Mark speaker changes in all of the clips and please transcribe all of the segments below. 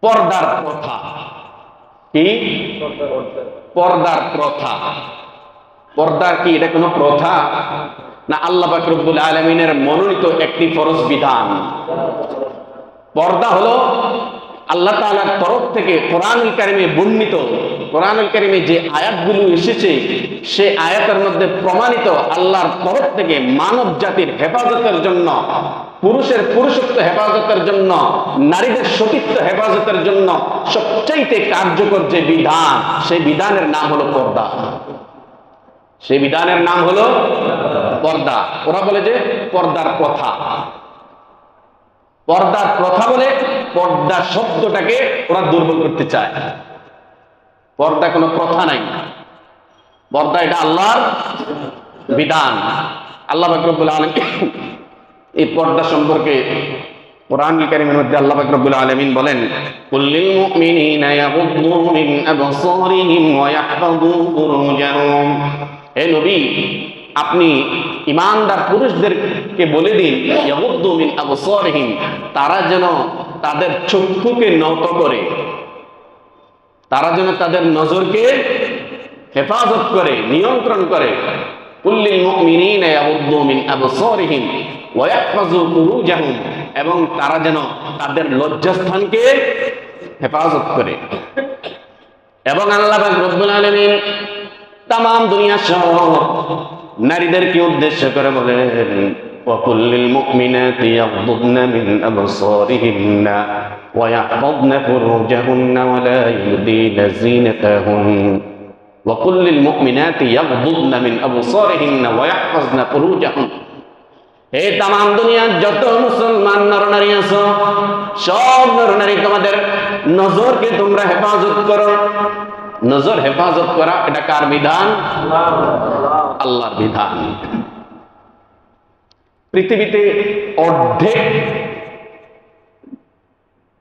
Speaker 1: পর্দার প্রথা। কি পর্দার প্রথা? পর্দা কি এটা কোনো প্রথা না আল্লাহ পাক রব্বুল আলামিনের মনোনীত একটি ফরজ বিধান? পর্দা হলো আল্লাহ তাআলার তরফ থেকে কোরআনুল কারীমে বর্ণিত, কোরআনুল কারীমে যে আয়াতগুলো এসেছে সে আয়াতের মধ্যে প্রমাণিত আল্লাহর তরফ থেকে মানব জাতির হেফাজতের জন্য, পুরুষের পুরুষত্ব হেফাজতের জন্য, নারীদের সতীত্ব হেফাজতের জন্য সবচাইতে কার্যকর যে বিধান, সেই বিধানের নাম হলো পর্দা। সেই বিধানের নাম হলো পর্দা। ওরা বলে যে পর্দার প্রথা। পর্দার প্রথা বলে পর্দা শব্দটাকে ওরা দুর্বল করতে চায়। পর্দা কোনো প্রথা নাই, পর্দা এটা আল্লাহর বিধান। আল্লাহ পাক রব্বুল আলামিন এই পর্দা সম্পর্কে কোরআনুল কারীমের মধ্যে আল্লাহ পাক রব্বুল আলামিন বলেন, কুল্লিল মুমিনিনা ইয়াগুদ্দু মিন আবসারিহিম ওয়া ইয়াহফাযু ফুরুজাহুম। হে নবী, আপনি ঈমানদার পুরুষদেরকে বলে দিন, ইয়াগুদ্দু মিন আবসারিহিম, তারা যেন তাদের চক্ষুকে নত করে, তারা যেন তাদের নজরকে হেফাজত করে, নিয়ন্ত্রণ করে। কুল্লিল মুমিনিনা ইয়াগুদ্দু মিন আবসারিহিম ওয়া ইয়াহফাযু ফুরুজাহুম, এবং তারা যেন তাদের লজ্জাস্থানকে হেফাজত করে। এবং আল্লাহ পাক রব্বুল আলামিন তাম দুনিয়া সহ নারীদেরকে উদ্দেশ্য করে বলেন, ওয়া কুল্লিল মুমিনাতি ইয়াগদুদনা মিন আবসারিহিন্না ওয়া ইয়াহফাযনা ফুরুজাহুন্না ওয়া লা ইউদিনা যিনাতাহুন। ওয়া কুল্লিল মুমিনাতি ইয়াগদুদনা মিন আবসারিহিন্না ওয়া ইয়াহফাযনা ফুরুজাহুন। হে তাম দুনিয়ার যত মুসলমান নরনারী আছো, সব নরনারী তোমাদের নজরকে তোমরা হেফাজত করো। নজর হেফাজত করা এটা কার বিধান? আল্লাহর বিধান। পৃথিবীতে অর্ধেক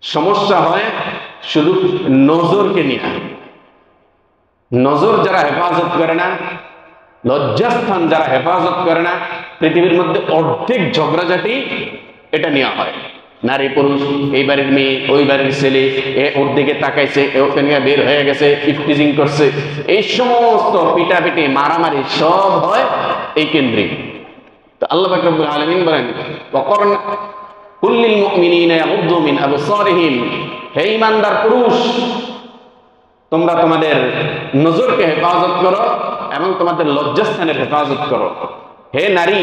Speaker 1: সমস্যা হয় শুধু নজরকে নিয়ে। নজর যারা হেফাজত করে না, লজ্জাস্থান যারা হেফাজত করে না, পৃথিবীর মধ্যে অর্ধেক ঝগড়াঝাটি এটা নেওয়া হয়। নারী পুরুষ, এই বাড়ির মেয়ে ওই বাড়ির ছেলে, এ ওর দিকে তাকাইছে, ওকে নিয়ে বের হয়ে গেছে, ইফটিজিং করছে, এই সমস্ত পিটাপিটি মারামারি সব হয় এই কেন্দ্রে। তো আল্লাহ পাক রব্বুল আলামিন বলেন, কুল্লিল মুমিনিনা ইয়াগুদ্দু মিন আবসারিহিম, হে ঈমানদার পুরুষ, তোমরা তোমাদের নজরকে হেফাজত করো এবং তোমাদের লজ্জাস্থানের হেফাজত করো। হে নারী,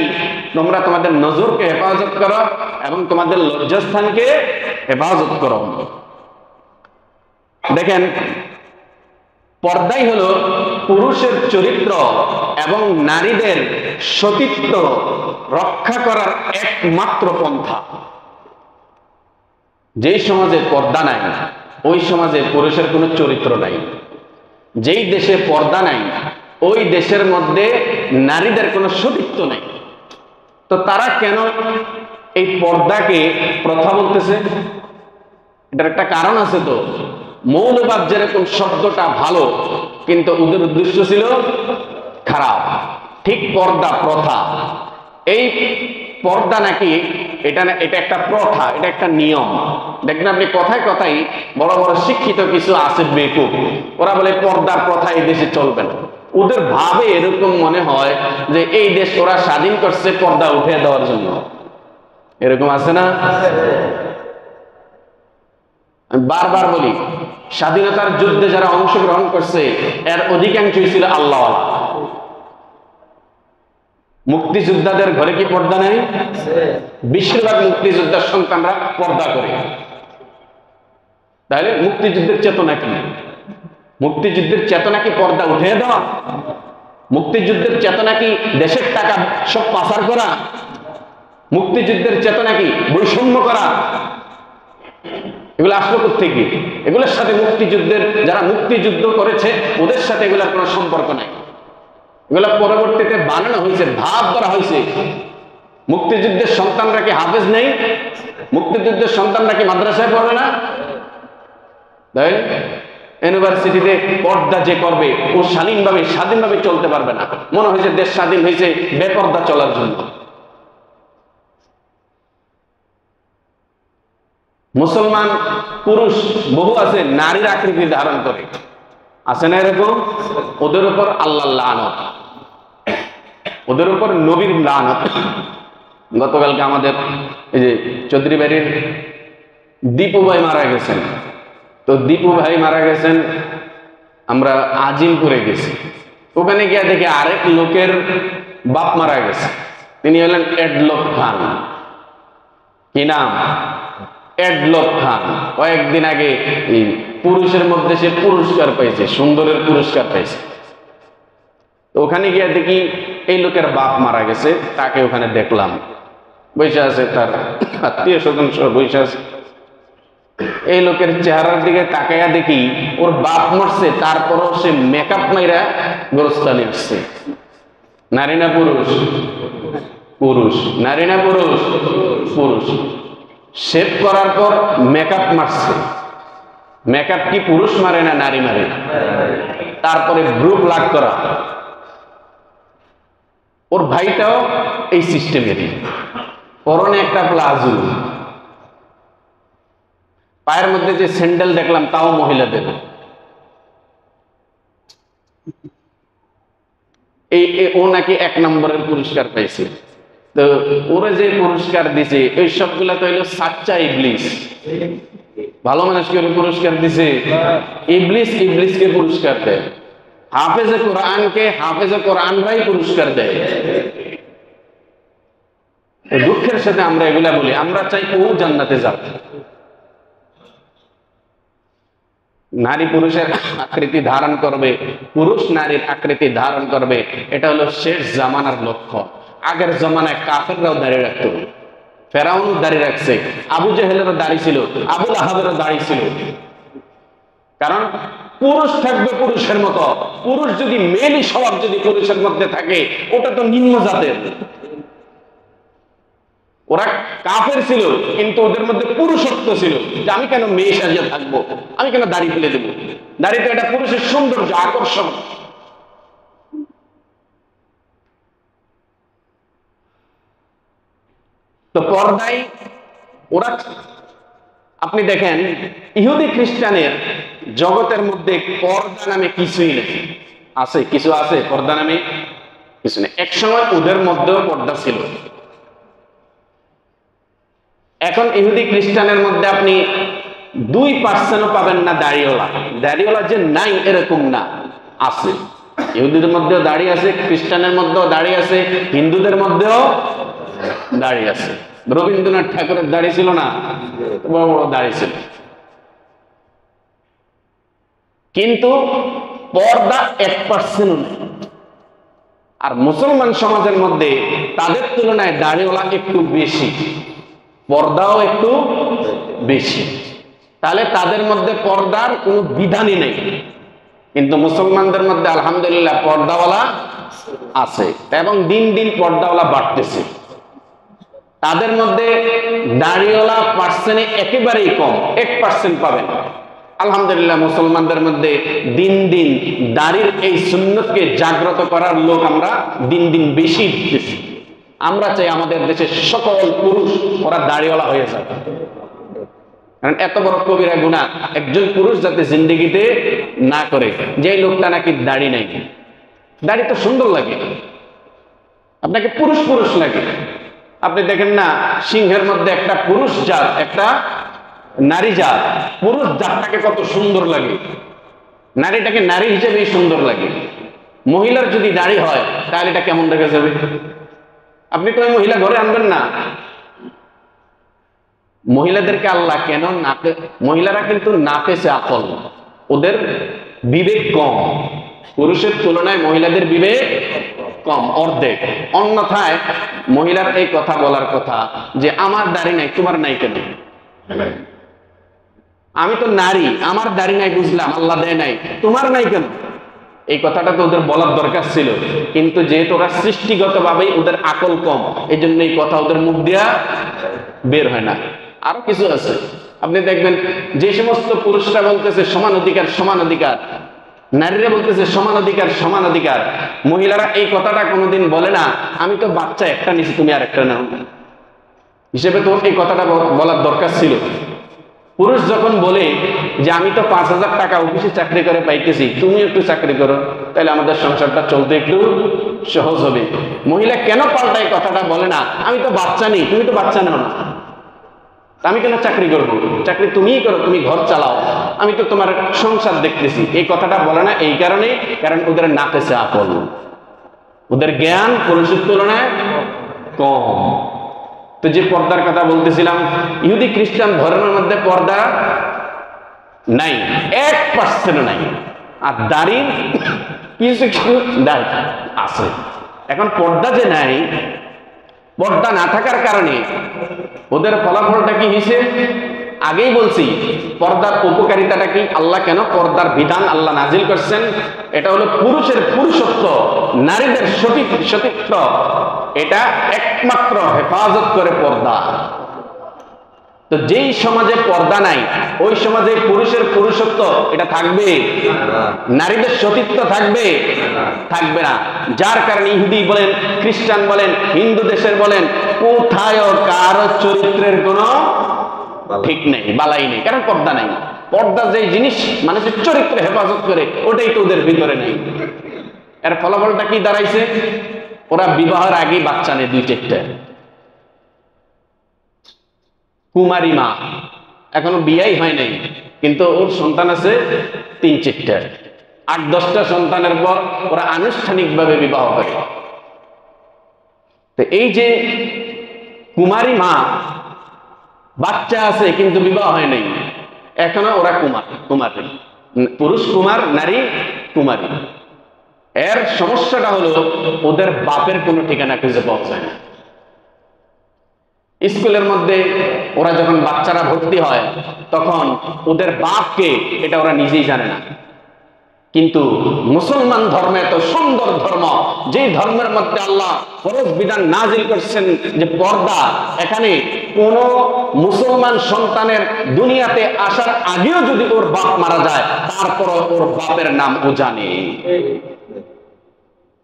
Speaker 1: তোমরা তোমাদের নজরকে হেফাজত করো এবং তোমাদের লজ্জাস্থানকে হেফাজত করো। দেখেন, পর্দাই হলো পুরুষের চরিত্র এবং নারীদের সতীত্ব রক্ষা করার একমাত্র পন্থা। যেই সমাজে পর্দা নাই, ওই সমাজে পুরুষের কোনো চরিত্র নাই। যেই দেশে পর্দা নাই, ওই দেশের মধ্যে নারীদের কোনো সতীত্ব নাই। তো তারা কেন এই পর্দাকে প্রথা বলতেছে? এটার একটা কারণ আছে। তো মৌলবাদ যেরকম শব্দটা ভালো, কিন্তু ওদের উদ্দেশ্য ছিল খারাপ। ঠিক পর্দা প্রথা, এই পর্দা নাকি এটা একটা প্রথা, এটা একটা নিয়ম। দেখবেন আপনি কথায় কথায় বড় বড় শিক্ষিত কিছু আছে বেকুব, ওরা বলে পর্দার প্রথা এই দেশে চলবে না। ওদের ভাবে এরকম মনে হয় যে এই দেশ ওরা স্বাধীন করছে পর্দা উঠে দেওয়ার জন্য। এরকম আছে না? আমি বারবার বলি, স্বাধীনতার যুদ্ধে যারা অংশগ্রহণ করছে এর অধিকাংশই ছিল আল্লাহওয়ালা। মুক্তিযোদ্ধাদের ঘরে কি পর্দা নেই? বেশিরভাগ মুক্তিযোদ্ধার সন্তানরা পর্দা করে। তাহলে মুক্তিযুদ্ধের চেতনা কি? মুক্তিযুদ্ধের চেতনা কি পর্দা উঠিয়ে দেওয়া? মুক্তিযুদ্ধের চেতনা কি দেশের টাকা সব পাচার করা? মুক্তিযুদ্ধের চেতনা কি বৈষম্য করা? এগুলো আসলো কোত্থেকে? এগুলোর সাথে মুক্তিযুদ্ধের যারা মুক্তিযুদ্ধ করেছে ওদের সাথে এগুলোর কোনো সম্পর্ক নাই। এগুলো পরবর্তীতে বানানো হয়েছে, ভাব করা হয়েছে। মুক্তিযুদ্ধের সন্তানরা কি হাফেজ নেই? মুক্তিযুদ্ধের সন্তানরা কি মাদ্রাসায় পড়বে না? তাই ইউনিভার্সিটিতে পর্দা যে করবে ও স্বাধীনভাবে চলতে পারবে না। মনে হয়েছে দেশ স্বাধীন হয়েছে বেপর্দা চলার জন্য। মুসলমান পুরুষ বহু আছে নারীর আকৃতি ধারণ করে, আছে না এরকম? ওদের উপর আল্লাহর লানত, ওদের উপর নবীর লানত। গতকালকে আমাদের এই যে চৌধুরী বাড়ির দীপু ভাই মারা গেছেন, তো দীপু ভাই মারা গেছেন, আমরা আজিমপুরে গেছি। ওখানে গিয়ে দেখি আরেক লোকের বাপ মারা গেছে, তিনি হলেন এডলফ খান। কি নাম? এডলফ খান। কয়েকদিন আগে এই পুরুষের মধ্যে সে পুরস্কার পাইছে, সুন্দরের পুরস্কার পাইছে। ওখানে গিয়ে দেখি এই লোকের বাপ মারা গেছে, তাকে ওখানে দেখলাম বসে আছে, তার আত্মীয় স্বজন সহ বসে আছে। এই লোকের চেহারার দিকে তাকাইয়া দেখি ওর বাপ মরছে, তারপরও সে মেকআপ মাইরা গোরস্থানে আসছে। নারী না পুরুষ? পুরুষ। নারী না পুরুষ? পুরুষ। শেভ করার পর মেকআপ মারছে। মেকআপ কি পুরুষ মারে না নারী মারে? তারপরে ব্রু প্লাগ করা। ওর ভাইটাও এই সিস্টেমেরই, পরনে একটা প্লাজো, পায়ের মধ্যে যে স্যান্ডেল দেখলাম তাও মহিলাদের। ও নাকি 1 নম্বরের পুরস্কার পাইছে। তো ওরা যে পুরস্কার দিছে এই সবগুলা তো হইলো সাচ্চা ইবলিস। ভালো মানুষকে পুরস্কার দিছে, ইবলিস ইবলিসকে পুরস্কার দেয়। হাফেজে কোরআনকে হাফেজে কোরআনরাই পুরস্কার দেয়। দুঃখের সাথে আমরা এগুলা বলি, আমরা চাই ও জান্নাতে যাক। নারী পুরুষের আকৃতি ধারণ করবে, পুরুষ নারীর আকৃতি ধারণ করবে, এটা হলো শেষ জামানার লক্ষ্য। আগের জমানায় কাফেররাও দাঁড়িয়ে রাখত, ফেরাউন দাঁড়িয়ে রাখছে, আবু জেহেলেরও দাঁড়িয়ে ছিল, আবু লাহাবেরও দাঁড়িয়ে ছিল। কারণ পুরুষ থাকবে পুরুষের মতো। পুরুষ যদি মেলি স্বভাব যদি পুরুষের মধ্যে থাকে, ওটা তো নিম্ন জাতের। ওরা কাফের ছিল, কিন্তু ওদের মধ্যে পুরুষত্ব ছিল, যে আমি কেন মেয়ে সাজিয়ে থাকবো, আমি কেন দাড়ি ফেলে দেবো। দাড়ি তো এটা পুরুষের সৌন্দর্য, আকর্ষণ। তো পর্দায় ওরা, আপনি দেখেন ইহুদি খ্রিস্টানের জগতের মধ্যে পর্দা নামে কিছুই নেই। আছে কিছু? আছে পর্দা নামে কিছু নেই। একসময় ওদের মধ্যেও পর্দা ছিল। এখন ইহুদি খ্রিস্টানের মধ্যে আপনি 2% পাবেন না দাড়িওয়ালা। দাড়িওয়ালা যে নাই এরকম না, আছে। ইহুদিদের মধ্যেও দাড়ি আছে, খ্রিস্টানের মধ্যেও দাড়ি আছে, হিন্দুদের মধ্যেও দাড়ি আছে। রবীন্দ্রনাথ ঠাকুরের দাড়ি ছিল না? বড় বড় দাড়ি ছিল। কিন্তু পর্দা 1% নেই। আর মুসলমান সমাজের মধ্যে তাদের তুলনায় দাড়িওয়ালা একটু বেশি, পর্দাও একটু বেশি। তাহলে তাদের মধ্যে পর্দার কোনো বিধানই নেই। কিন্তু মুসলমানদের মধ্যে আলহামদুলিল্লাহ পর্দাওয়ালা আছে, এবং দিন দিন পর্দাওয়ালা বাড়তেছে। তাদের মধ্যে দাড়িওয়ালা পার্সেন্টে একেবারেই কম, 1% পাবেন। আলহামদুলিল্লাহ মুসলমানদের মধ্যে দিন দিন দাড়ির এই সুন্নতকে জাগ্রত করার লোক আমরা দিন দিন বেশি দিতেছি। আমরা চাই আমাদের দেশের সকল পুরুষ ওরা দাড়িওয়ালা হয়ে যায়। কারণ এত বড় কবিরা গুনাহ একজন পুরুষ যাতে জিন্দেগিতে না করে, যে লোকটা নাকি দাড়ি নাই। দাড়ি তো সুন্দর লাগে, আপনাকে পুরুষ পুরুষ লাগে। আপনি দেখেন না সিংহের মধ্যে একটা পুরুষ জাত, একটা নারী জাত। পুরুষ জাতটাকে কত সুন্দর লাগে, নারীটাকে নারী হিসেবেই সুন্দর লাগে। মহিলার যদি দাড়ি হয় তাহলে এটা কেমন দেখা যাবে? আপনি তো ওই মহিলা ঘরে আনবেন না। মহিলাদেরকে আল্লাহ কেন নাকে, মহিলারা কিন্তু নাকেছে আকল, ওদের বিবেক কম। পুরুষের তুলনায় মহিলাদের বিবেক কম, অর্ধেক। অন্যথায় মহিলার এই কথা বলার কথা যে আমার দাড়ি নাই, তোমার নাই কেন? আমি তো নারী, আমার দাড়ি নাই বুঝলাম, আল্লাহ দেয় নাই, তোমার নাই কেন? এই কথাটা তো ওদের বলার দরকার ছিল, কিন্তু যেহেতু ওরা সৃষ্টিগতভাবেই ওদের আকল কম, এই জন্য এই কথা ওদের মুখ দিয়া বের হয় না। আরো কিছু আছে, আপনি দেখবেন যে সমস্ত পুরুষরা বলতেছে সমান অধিকার সমান অধিকার, নারীরা বলতেছে সমান অধিকার সমান অধিকার, মহিলারা এই কথাটা কোনোদিন বলে না আমি তো বাচ্চা একটা নিছি তুমি আর একটা নাও, হিসেবে তো এই কথাটা বলার দরকার ছিল। পুরুষ যখন বলে যে আমি তো 5,000 টাকা অফিসে চাকরি করে পাইতেছি, তুমি একটু চাকরি করো, তাহলে আমাদের সংসারটা চলতে একটু সহজ হবে। মহিলা কেন পাল্টায় কথাটা বলে না, আমি তো বাচ্চা নেই, তুমি তো বাচ্চা নাও না, আমি কেন চাকরি করবো, চাকরি তুমিই করো, তুমি ঘর চালাও, আমি তো তোমার সংসার দেখতেছি। এই কথাটা বলে না এই কারণে, কারণ ওদের নাকেছে আকল, ওদের জ্ঞান পুরুষের তুলনায় কম। তো যে পর্দার কথা বলতেছিলাম, ইহুদি খ্রিস্টান ধর্মের মধ্যে পর্দা নাই, 1% নাই। আর দাড়ি কিছু কিছু দাড়ি আছে। এখন পর্দা যে নাই, পর্দা না থাকার কারণে ওদের ফলাফলটা কি হয়েছে? আগেই বলছি পর্দার উপকারিতাটা কি, আল্লাহ কেন পর্দার বিধান আল্লাহ নাজিল করছেন। এটা হলো পুরুষের পুরুষত্ব, নারীদের সতীত্ব, এটা একমাত্র হেফাজত করে পর্দা। তো যেই সমাজে পর্দা নাই, ওই সমাজে পুরুষের পুরুষত্ব এটা থাকবে, নারীদের সতীত্ব থাকবে থাকবে না। যার কারণে ইহুদি বলেন, খ্রিস্টান বলেন, হিন্দু দেশের বলেন, কোথায় কারো চরিত্রের কোনো ঠিক নেই, বালাই নেই, কারণ পর্দা নাই। পর্দা যে জিনিস মানুষের চরিত্র হেফাজত করে, ওটাই তো ওদের ভিতরে নেই। এর ফলাফলটা কি দাঁড়াইছে? ওরা বিবাহের আগে বাচ্চা নেই 2-4টা। কুমারী মা, এখনো বিয়াই হয় নাই, কিন্তু ওর সন্তান আছে 3-4টা। 8-10টা সন্তানের পর ওরা আনুষ্ঠানিকভাবে বিবাহ করে। তো এই যে কুমারী মা, বাচ্চা আছে কিন্তু বিবাহ হয় নাই, এখনো ওরা কুমারী, পুরুষ কুমার, নারী কুমারী। এর সমস্যাটা হলো ওদের বাপের কোনো ঠিকানা খুঁজে পাওয়া যায় না। স্কুলের মধ্যে ওরা যখন বাচ্চারা ভর্তি হয়, তখন ওদের বাপকে এটা ওরা নিজেই জানে না। কিন্তু মুসলমান ধর্ম এত সুন্দর ধর্ম, যে ধর্মের মধ্যে আল্লাহ ফরজ বিধান নাজিল করছেন যে পর্দা, এখানে কোন মুসলমান সন্তানের দুনিয়াতে আসার আগেও যদি ওর বাপ মারা যায়, তারপর ওর বাপের নাম ও জানে।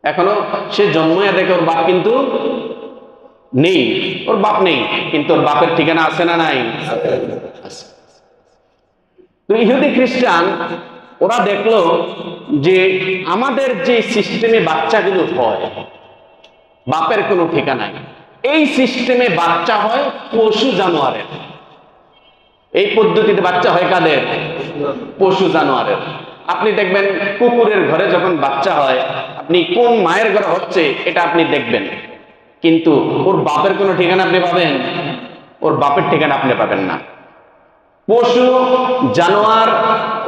Speaker 1: এখনো সে জন্ময়া দেখে ওর বাপ কিন্তু নেই, ওর বাপ নেই, কিন্তু ওর বাপের ঠিকানা আছে না নাই? তো ইহুদি খ্রিস্টান ওরা দেখলো যে আমাদের যে সিস্টেমে বাচ্চাগুলো হয়, বাপের কোনো ঠিকানা নেই। এই সিস্টেমে বাচ্চা হয় পশু জানোয়ারের। এই পদ্ধতিতে বাচ্চা হয় কাদের? পশু জানোয়ারের। আপনি দেখবেন কুকুরের ঘরে যখন বাচ্চা হয়, আপনি কোন মায়ের ঘরে হচ্ছে এটা আপনি দেখবেন, কিন্তু ওর বাপের কোনো ঠিকানা আপনি পাবেন? ওর বাপের ঠিকানা আপনি পাবেন না। পশু জানোয়ার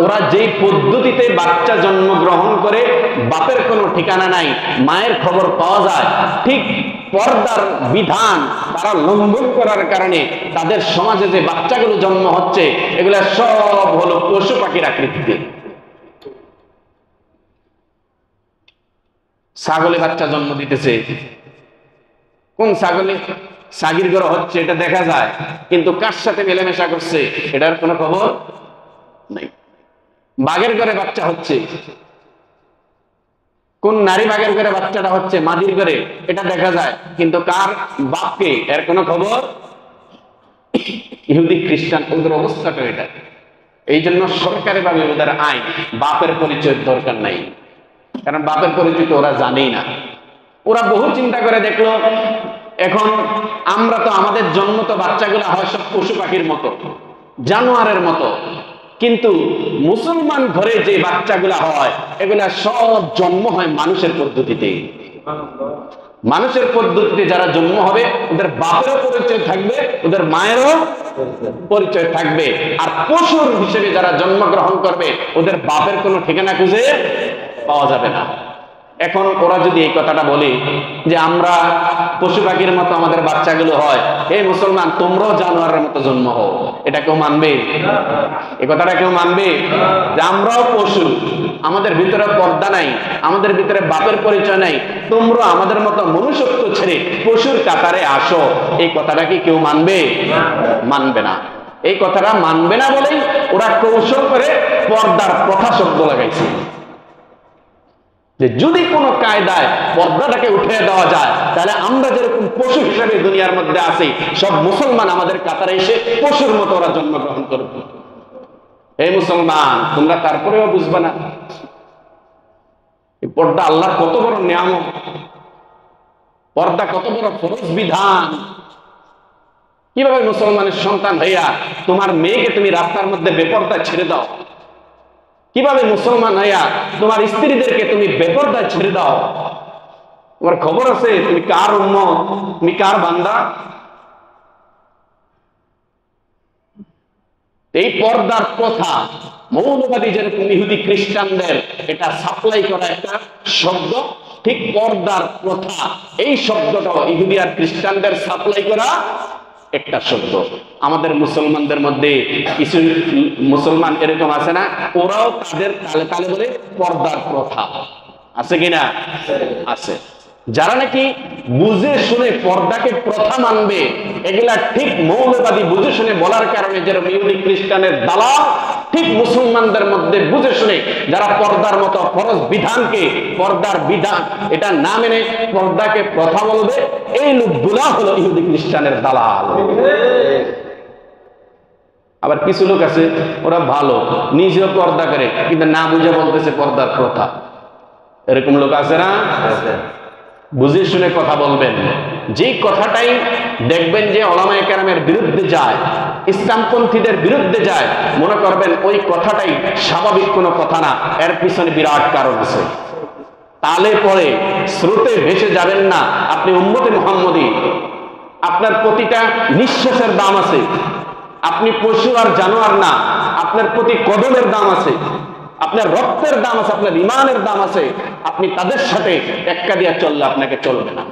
Speaker 1: ওরা যেই পদ্ধতিতে বাচ্চা জন্মগ্রহণ করে, বাপের কোনো ঠিকানা নাই, মায়ের খবর পাওয়া যায়, ঠিক পর্দার বিধান তারা লঙ্ঘন করার কারণে তাদের সমাজে যে বাচ্চাগুলো জন্ম হচ্ছে, এগুলা সব হলো পশু পাখির আকৃতিতে। ছাগলে বাচ্চা জন্ম দিতেছে, কোন ছাগলে ছাগির ঘর হচ্ছে এটা দেখা যায়, কিন্তু কার সাথে মেলামেশা করছে এটার কোনো খবর নাই। বাঘের ঘরে বাচ্চা হচ্ছে, কোন নারী বাঘের ঘরে বাচ্চাটা হচ্ছে, মাদির ঘরে, এটা দেখা যায়, কিন্তু কার বাপকে এর কোনো খবর। ইহুদি খ্রিস্টান ওদের অবস্থাটা এটা। এই জন্য সরকারি ভাবে ওদের আইন বাপের পরিচয়ের দরকার নাই, কারণ বাপের পরিচয় তো ওরা জানেই না। ওরা বহু চিন্তা করে দেখলো, এখন আমরা তো আমাদের জন্ম তো বাচ্চাগুলো হয় সব পশু পাখির মতো, জানোয়ারের মতো, কিন্তু মুসলমান ঘরে যে বাচ্চাগুলা হয় এগুলা সব জন্ম হয় মানুষের পদ্ধতিতে। মানুষের পদ্ধতিতে যারা জন্ম হবে, ওদের বাপেরও পরিচয় থাকবে, ওদের মায়েরও পরিচয় থাকবে। আর পশুর হিসেবে যারা জন্মগ্রহণ করবে, ওদের বাপের কোনো ঠিকানা খুঁজে পাওয়া যাবে না। এখন ওরা যদি এই কথাটা বলে যে আমরা পশু পাখির মতো আমাদের বাচ্চাগুলো হয়, এই মুসলমান তোমরাও জানোয়ারের মতো জন্ম হও, এটা কেউ মানবে? এই কথাটা কেউ মানবে? যে আমরাও পশু, আমাদের ভিতরে পর্দা নাই, আমাদের ভিতরে বাপের পরিচয় নাই, তোমরা আমাদের মতো মনুষ্যত্ব ছেড়ে পশুর কাতারে আসো, এই কথাটা কি কেউ মানবে? মানবে না। এই কথাটা মানবে না বলেই ওরা কৌশল করে পর্দার প্রথা শব্দ লাগাইছে। যে যদি কোনো কায়দায় পর্দাটাকে উঠে দেওয়া যায়, তাহলে আমরা যেরকম পশু হিসেবে দুনিয়ার মধ্যে আছি, সব মুসলমান আমাদের কাতারে এসে পশুর মতো ওরা জন্মগ্রহণ করবে। এই মুসলমান, তোমরা তারপরেও বুঝবে না এই পর্দা আল্লাহর কত বড় নিয়ামত, পর্দা কত বড় ফরজ বিধান। কিভাবে মুসলমানের সন্তান হইয়া তোমার মেয়েকে তুমি রাস্তার মধ্যে বেপর্দায় ছেড়ে দাও? কিভাবে মুসলমান হইয়া তোমার স্ত্রীদেরকে তুমি বেপর্দায় ছেড়ে দাও? তোমার খবর আছে তুমি কার উম্মত, তুমি কার বান্দা? এই পর্দার প্রথা মৌলবাদী যেরকম ইহুদি খ্রিস্টানদের এটা সাপ্লাই করা একটা শব্দ, ঠিক পর্দার প্রথা এই শব্দটাও ইহুদি আর খ্রিস্টানদের সাপ্লাই করা একটা শব্দ। আমাদের মুসলমানদের মধ্যে কিছু মুসলমান এরকম আছে না, ওরাও তাদের তালে তালে বলে পর্দার প্রথা, আছে কিনা? আছে। যারা নাকি বুঝে শুনে পর্দাকে প্রথা মানবে, এগুলা ঠিক মৌলবাদী বুঝে শুনে বলার কারণে যেরকম ইহুদি খ্রিস্টানের দালাল, ঠিক মুসলমানদের মধ্যে বুঝে শুনে যারা পর্দার মতো ফরজ বিধানকে পর্দার বিধান এটা না মেনে পর্দাকে প্রথা বলবে, এই লোকগুলা হলো ইহুদি খ্রিস্টানের দালাল। আবার কিছু লোক আছে ওরা ভালো, নিজেও পর্দা করে কিন্তু না বুঝে বলতেছে পর্দার প্রথা। এরকম লোক আছে না? বুঝে শুনে কথা বলবেন। যে কথাটাই দেখবেন যে ওলামায়ে কেরামের বিরুদ্ধে যায়, ইসলামপন্থীদের বিরুদ্ধে যায়, মনে করবেন ওই কথাটাই স্বাভাবিক কোনো কথা না, এর পিছনে বিরাট কারণ আছে। তালে পরে স্রোতে ভেসে যাবেন না। আপনি উম্মতে মুহাম্মদী, আপনার প্রতিটা নিঃশ্বাসের দাম আছে। আপনি পশু আর জানোয়ার না, আপনার প্রতি কদমের দাম আছে, আপনার রক্তের দাম আছে, আপনার ইমানের দাম আছে। আপনি তাদের সাথে টেক্কা দিয়া চললে আপনাকে চলবে না।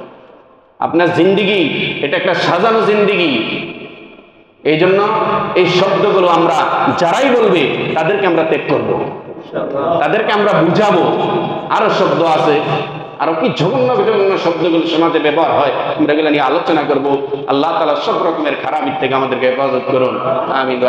Speaker 1: আপনার জিন্দিগি এটা একটা সাজানো জিন্দিগি। এই জন্য এই শব্দগুলো আমরা যারাই বলবে তাদেরকে আমরা ত্যাগ করবো, তাদেরকে আমরা বুঝাবো। আরো শব্দ আছে, আরো কি জঘন্য জঘন্য শব্দগুলো সমাজে ব্যবহার হয়, আমরা এগুলো নিয়ে আলোচনা করবো। আল্লাহ তাআলা সব রকমের খারাপ থেকে আমাদেরকে হেফাজত করুন। আমিন।